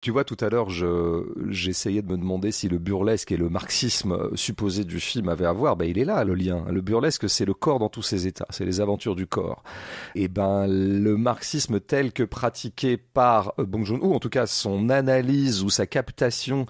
Tu vois, tout à l'heure, j'essayais de me demander si le burlesque et le marxisme supposé du film avaient à voir. Ben, il est là, le lien. Le burlesque, c'est le corps dans tous ses états. C'est les aventures du corps. Et ben, le marxisme tel que pratiqué par Bong Joon-ho, en tout cas, son analyse ou sa captation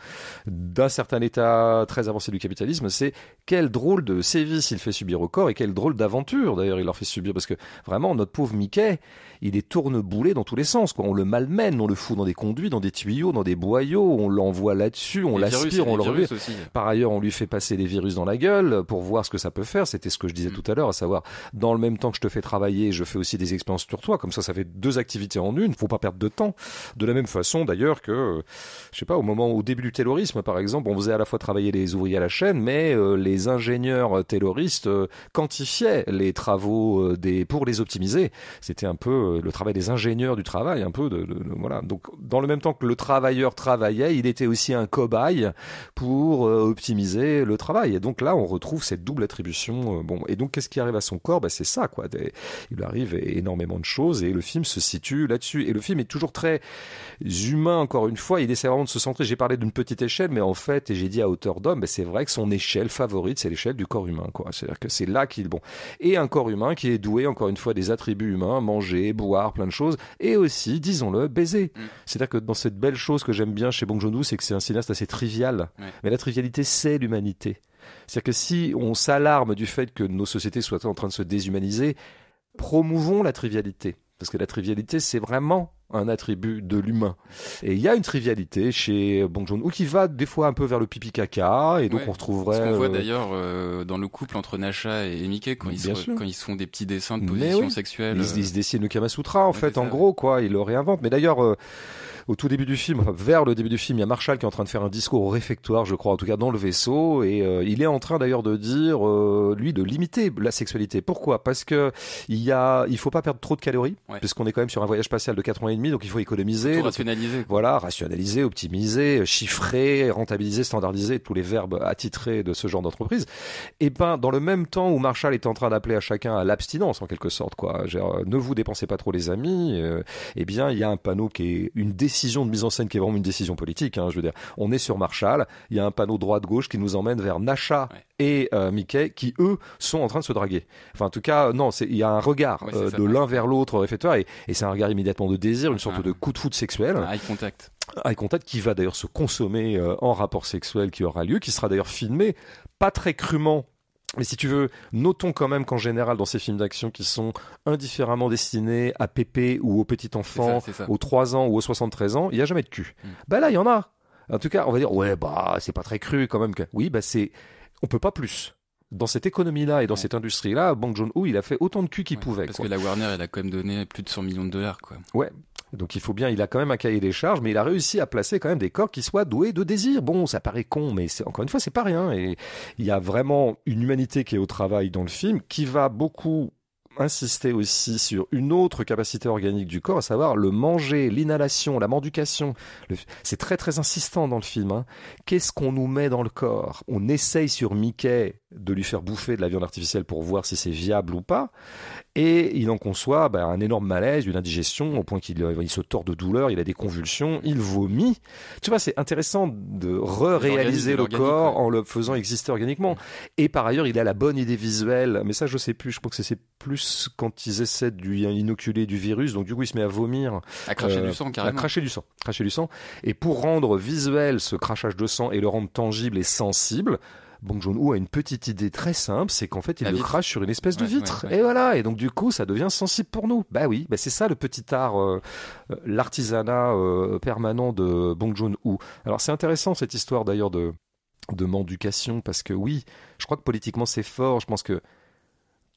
d'un certain état très avancé du capitalisme, c'est quel drôle de sévice il fait subir au corps et quel drôle d'aventure, d'ailleurs, il leur fait subir. Parce que vraiment, notre pauvre Mickey, il est tourneboulé dans tous les sens, quoi. On le malmène, on le fout dans des conduits, dans des tuyaux, dans des boyaux, on l'envoie là-dessus, on l'aspire, on le revient. Par ailleurs, on lui fait passer des virus dans la gueule pour voir ce que ça peut faire. C'était ce que je disais tout à l'heure, à savoir, dans le même temps que je te fais travailler, je fais aussi des expériences sur toi. Comme ça fait 2 activités en une. Faut pas perdre de temps. De la même façon, d'ailleurs, que, je sais pas, au début du taylorisme, par exemple, on faisait à la fois travailler les ouvriers à la chaîne, mais les ingénieurs tayloristes quantifiaient les travaux pour les optimiser. C'était un peu le travail des ingénieurs du travail, un peu voilà. Donc, dans le même temps que le travailleur travaillait, il était aussi un cobaye pour optimiser le travail. Et donc là, on retrouve cette double attribution. Bon, et donc qu'est-ce qui arrive à son corps ? C'est ça, quoi. Il lui arrive énormément de choses et le film se situe là-dessus. Et le film est toujours très humain. Encore une fois, il essaie vraiment de se centrer. J'ai parlé d'une petite échelle, mais en fait, et j'ai dit à hauteur d'homme, c'est vrai que son échelle favorite, c'est l'échelle du corps humain, quoi. C'est-à-dire que c'est là et un corps humain qui est doué, encore une fois, des attributs humains, manger, boire, plein de choses, et aussi, disons-le, baiser. C'est-à-dire que dans cette belle chose que j'aime bien chez Bong Joon-ho, c'est que c'est un cinéaste assez trivial. Mais la trivialité, c'est l'humanité. C'est-à-dire que si on s'alarme du fait que nos sociétés soient en train de se déshumaniser, promouvons la trivialité. Parce que la trivialité, c'est vraiment un attribut de l'humain. Et il y a une trivialité chez Bong Joon-ho qui va des fois un peu vers le pipi caca, et donc on retrouverait... Ce qu'on voit d'ailleurs dans le couple entre Nasha et Mickey, quand ils se font des petits dessins de position sexuelle. Ils se dessinent le Kama Sutra, en fait, en gros, quoi. Ils le réinventent. Mais d'ailleurs... au tout début du film, vers le début du film, il y a Marshall qui est en train de faire un discours au réfectoire, je crois, en tout cas dans le vaisseau, et il est en train d'ailleurs de dire, lui, de limiter la sexualité. Pourquoi ? Parce que il faut pas perdre trop de calories, puisqu'on est quand même sur un voyage spatial de 4 ans et demi, donc il faut économiser. Tout rationaliser. Voilà, rationaliser, optimiser, chiffrer, rentabiliser, standardiser, tous les verbes attitrés de ce genre d'entreprise. Et ben, dans le même temps où Marshall est en train d'appeler à chacun à l'abstinence, en quelque sorte, quoi. Genre, ne vous dépensez pas trop les amis, eh bien, il y a un panneau qui est une décision de mise en scène qui est vraiment une décision politique, hein, je veux dire. On est sur Marshall, il y a un panneau droite-gauche qui nous emmène vers Nasha et Mickey qui, eux, sont en train de se draguer. Enfin, en tout cas, non, il y a un regard de l'un vers l'autre au réfectoire et c'est un regard immédiatement de désir, une sorte de coup de foudre sexuel. Eye contact. Eye contact qui va d'ailleurs se consommer en rapport sexuel qui aura lieu, qui sera d'ailleurs filmé, pas très crûment. Mais si tu veux, notons quand même qu'en général, dans ces films d'action qui sont indifféremment destinés à Pépé ou aux petits enfants, aux 3 ans ou aux 73 ans, il n'y a jamais de cul. Bah là, il y en a. En tout cas, on va dire, ouais, bah, c'est pas très cru quand même. Oui, bah, on peut pas plus. Dans cette économie-là et dans cette industrie-là, Bong Joon-ho, il a fait autant de cul qu'il pouvait. Parce que la Warner, elle a quand même donné plus de 100 millions de dollars, quoi. Ouais. Donc il a quand même un cahier des charges, mais il a réussi à placer quand même des corps qui soient doués de désir. Bon, ça paraît con, mais encore une fois, c'est pas rien. Et il y a vraiment une humanité qui est au travail dans le film, qui va beaucoup insister aussi sur une autre capacité organique du corps, à savoir le manger, l'inhalation, la mendication. C'est très très insistant dans le film, hein. Qu'est-ce qu'on nous met dans le corps ? On essaye sur Mickey de lui faire bouffer de la viande artificielle pour voir si c'est viable ou pas. Et il en conçoit un énorme malaise, une indigestion, au point qu'il se tord de douleur, il a des convulsions, il vomit. Tu vois, c'est intéressant de réaliser le corps en le faisant exister organiquement. Et par ailleurs, il a la bonne idée visuelle, mais ça je sais plus, je crois que c'est plus quand ils essaient de lui inoculer du virus, donc du coup il se met à vomir. À cracher du sang, carrément. À cracher du sang. Et pour rendre visuel ce crachage de sang et le rendre tangible et sensible, Bong Joon-ho a une petite idée très simple, c'est qu'en fait il le crache sur une espèce de vitre. Et voilà, et donc du coup ça devient sensible pour nous. Bah oui, c'est ça le petit art, l'artisanat permanent de Bong Joon-ho. Alors c'est intéressant cette histoire d'ailleurs de mendication, parce que oui, je crois que politiquement c'est fort, je pense que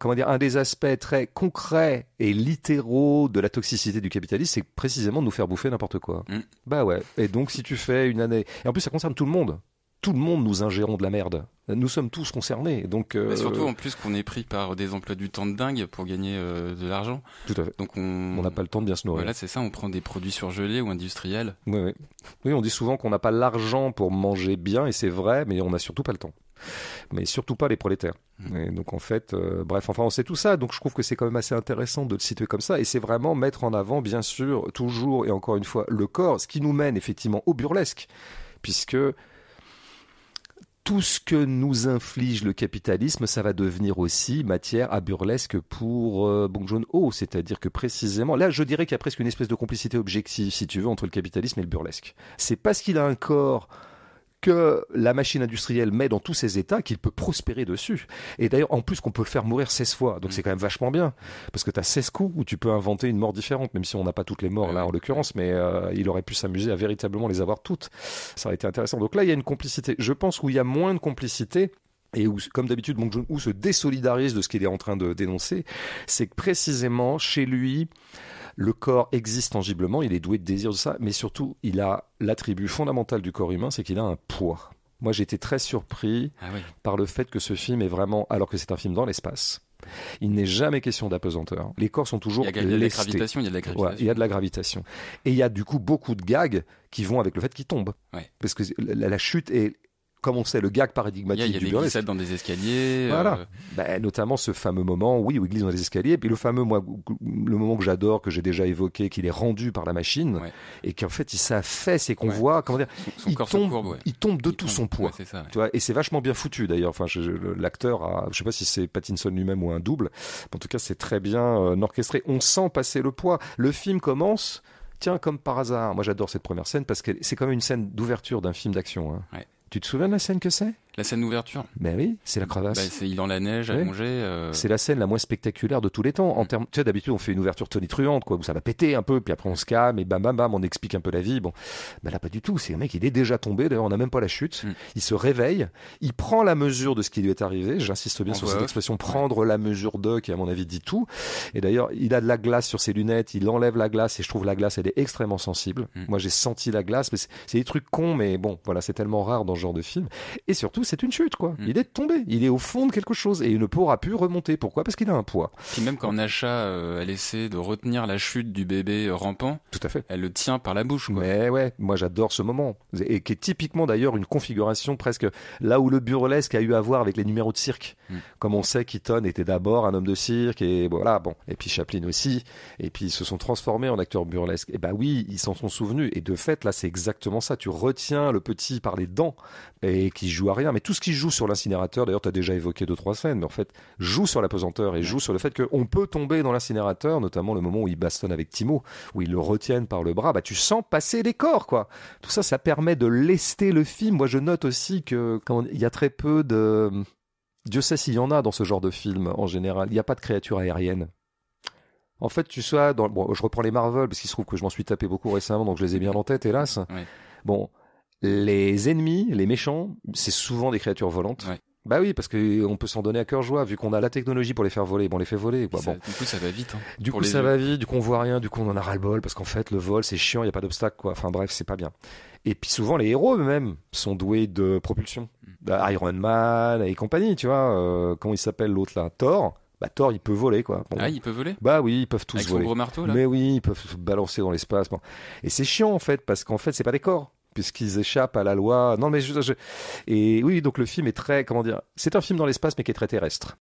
un des aspects très concrets et littéraux de la toxicité du capitalisme, c'est précisément de nous faire bouffer n'importe quoi. Bah ouais, et donc si tu fais une année... Et en plus ça concerne tout le monde. Tout le monde, nous ingérons de la merde. Nous sommes tous concernés. Donc, mais surtout en plus qu'on est pris par des emplois du temps de dingue pour gagner de l'argent. Tout à fait. Donc on n'a pas le temps de bien se nourrir. Voilà, c'est ça, on prend des produits surgelés ou industriels. Oui, on dit souvent qu'on n'a pas l'argent pour manger bien, et c'est vrai, mais on n'a surtout pas le temps. mais surtout pas les prolétaires. Et donc en fait, bref, enfin on sait tout ça, donc je trouve que c'est quand même assez intéressant de le situer comme ça, et c'est vraiment mettre en avant, bien sûr, toujours et encore une fois, le corps, ce qui nous mène effectivement au burlesque, puisque tout ce que nous inflige le capitalisme, ça va devenir aussi matière à burlesque pour Bong Joon-ho, c'est-à-dire que précisément, là je dirais qu'il y a presque une espèce de complicité objective, si tu veux, entre le capitalisme et le burlesque. C'est parce qu'il a un corps que la machine industrielle met dans tous ses états qu'il peut prospérer dessus. Et d'ailleurs, en plus qu'on peut le faire mourir 16 fois, donc c'est quand même vachement bien, parce que tu as 16 coups où tu peux inventer une mort différente, même si on n'a pas toutes les morts là en l'occurrence, mais il aurait pu s'amuser à véritablement les avoir toutes. Ça aurait été intéressant. Donc là, il y a une complicité. Je pense où il y a moins de complicité, et où, comme d'habitude, Bong Joon-ho se désolidarise de ce qu'il est en train de dénoncer, c'est que précisément, chez lui, le corps existe tangiblement, il est doué de désir de ça, mais surtout, il a l'attribut fondamental du corps humain, c'est qu'il a un poids. Moi, j'ai été très surpris par le fait que ce film est vraiment, alors que c'est un film dans l'espace, il n'est jamais question d'apesanteur. Les corps sont toujours lestés. Il y a de la gravitation, il y a de la gravitation. Et il y a du coup beaucoup de gags qui vont avec le fait qu'il tombe. Ouais. Parce que la chute est, comme on sait, le gag paradigmatique du burlesque. Il y a des glissades dans des escaliers. Voilà. Notamment ce fameux moment, où il glisse dans les escaliers. Et puis le moment que j'adore, que j'ai déjà évoqué, qu'il est rendu par la machine, et qu'en fait, il s'affaisse et qu'on voit, comment dire, il tombe de tout son poids. C'est ça, tu vois, et c'est vachement bien foutu d'ailleurs. Enfin, l'acteur je sais pas si c'est Pattinson lui-même ou un double. En tout cas, c'est très bien orchestré. On sent passer le poids. Le film commence, tiens, comme par hasard. Moi, j'adore cette première scène parce que c'est quand même une scène d'ouverture d'un film d'action. Hein. Ouais. Tu te souviens de la scène que c'est ? La scène d'ouverture. Ben oui, c'est la crevasse. C'est il dans la neige, allongé. C'est la scène la moins spectaculaire de tous les temps. En termes, tu sais, d'habitude on fait une ouverture tonitruante, quoi, où ça va péter un peu, puis après on se calme et bam bam bam, on explique un peu la vie. Bon, ben là pas du tout. C'est un mec, il est déjà tombé. D'ailleurs, on n'a même pas la chute. Il se réveille, il prend la mesure de ce qui lui est arrivé. J'insiste bien sur cette expression, prendre la mesure de, qui à mon avis dit tout. Et d'ailleurs, il a de la glace sur ses lunettes. Il enlève la glace et je trouve la glace, elle est extrêmement sensible. Moi, j'ai senti la glace, mais c'est des trucs cons, mais bon, voilà, c'est tellement rare dans ce genre de film. Et surtout, c'est une chute, quoi. Il est tombé, il est au fond de quelque chose et il ne pourra plus remonter. Pourquoi ? Parce qu'il a un poids. Puis même quand Nasha elle essaie de retenir la chute du bébé rampant, tout à fait, elle le tient par la bouche, quoi. Mais ouais, moi j'adore ce moment et qui est typiquement d'ailleurs une configuration presque là où le burlesque a eu à voir avec les numéros de cirque. Comme on sait qu'Eaton était d'abord un homme de cirque et voilà, bon, et puis Chaplin aussi, et puis ils se sont transformés en acteurs burlesques. Et bah oui, ils s'en sont souvenus et de fait là c'est exactement ça. Tu retiens le petit par les dents et qui joue à rien, mais tout ce qui joue sur l'incinérateur, d'ailleurs tu as déjà évoqué 2-3 scènes, mais en fait joue sur la pesanteur et joue sur le fait qu'on peut tomber dans l'incinérateur, notamment le moment où il bastonne avec Timo, où ils le retiennent par le bras, bah tu sens passer les corps, quoi. Tout ça, ça permet de lester le film. Moi je note aussi que quand il y a très peu de... Dieu sait s'il y en a dans ce genre de film en général, il n'y a pas de créatures aériennes. En fait, tu sais, bon, je reprends les Marvel parce qu'il se trouve que je m'en suis tapé beaucoup récemment, donc je les ai bien en tête, hélas. Ouais. Bon, les ennemis, les méchants, c'est souvent des créatures volantes. Ouais. Bah oui, parce qu'on peut s'en donner à cœur joie, vu qu'on a la technologie pour les faire voler. Bon, on les fait voler, quoi. Bon. Du coup, ça va vite. Hein, du coup, ça va vite, du coup, on voit rien, du coup, on en a ras-le-bol, parce qu'en fait, le vol, c'est chiant, il n'y a pas d'obstacle, quoi. Enfin, bref, c'est pas bien. Et puis souvent, les héros eux-mêmes sont doués de propulsion. Iron Man et compagnie, tu vois. Comment il s'appelle l'autre là ? Thor. Bah, Thor, il peut voler, quoi. Bon. Ah, il peut voler ? Bah oui, ils peuvent tous avec voler. Avec son gros marteau, là ? Mais oui, ils peuvent se balancer dans l'espace. Bon. Et c'est chiant, en fait, parce qu'en fait, c'est pas des corps. Puisqu'ils échappent à la loi. Non, mais et oui, donc le film est très, comment dire, c'est un film dans l'espace, mais qui est très terrestre.